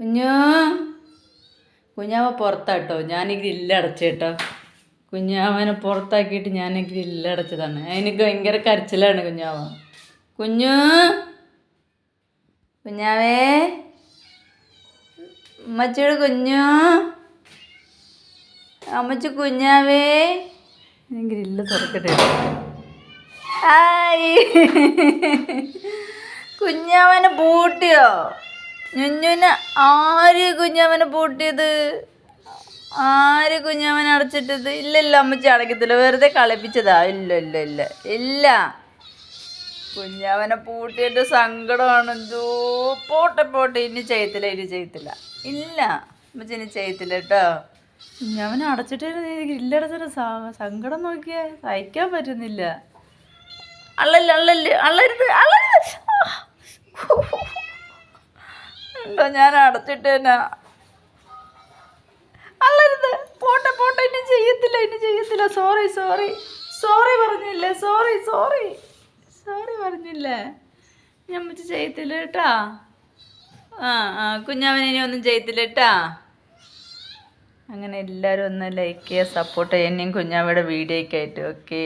കുഞ്ഞു കുഞ്ഞാവ പുറത്താട്ടോ ഞാൻ ഈ ഗ്രില്ലടച്ചേട്ടോ. കുഞ്ഞാവനെ പുറത്താക്കിയിട്ട് ഞാൻ ഈ ഗ്രില്ലടച്ചതാണ്. എനിക്ക് ഭയങ്കര കരച്ചിലാണ് കുഞ്ഞാവ. കുഞ്ഞു കുഞ്ഞാവേ അമ്മച്ചിയുടെ കുഞ്ഞു അമ്മച്ചി കുഞ്ഞാവേ ഗ്രില്ല് തുറക്കട്ടെ. ആയി കുഞ്ഞാവനെ പൂട്ടിയോ? ഞുഞ്ഞുനെ ആര് കുഞ്ഞാവനെ പൂട്ടിയത്? ആര് കുഞ്ഞാവനെ അടച്ചിട്ടത്? ഇല്ലല്ല അമ്മച്ചി അടയ്ക്കത്തില്ല, വെറുതെ കളിപ്പിച്ചതാ. ഇല്ല ഇല്ല ഇല്ല ഇല്ല കുഞ്ഞാവനെ പൂട്ടിയിട്ട് സങ്കടമാണ്. എന്തോ പോട്ടെ പോട്ടെ, ഇനി ചെയ്യത്തില്ല. ഇല്ല അമ്മച്ചി ഇനി ചെയ്യത്തില്ല കേട്ടോ. കുഞ്ഞാവനെ അടച്ചിട്ട് ഗ്രില്ലടച്ചിട്ട് സങ്കടം നോക്കിയാ സഹിക്കാൻ പറ്റുന്നില്ല. അള്ളരുത് ഉണ്ടോ? ഞാൻ അടച്ചിട്ടേനാ. അള്ളരുത്, പോട്ടെ പോട്ടെ, ഇനി ചെയ്യത്തില്ല. സോറി പറഞ്ഞില്ലേ. ഞാൻ അമ്മച്ചി ചെയ്യത്തില്ല കേട്ടാ. കുഞ്ഞാവനെ ഇനി ഒന്നും ചെയ്യത്തില്ല കേട്ടാ. അങ്ങനെ എല്ലാവരും ഒന്ന് ലൈക്ക് ചെയ്യുക, സപ്പോർട്ട് ചെയ്യുക എന്നെയും കുഞ്ഞാവയുടെ വീഡിയോയ്ക്കായിട്ട്. ഓക്കെ.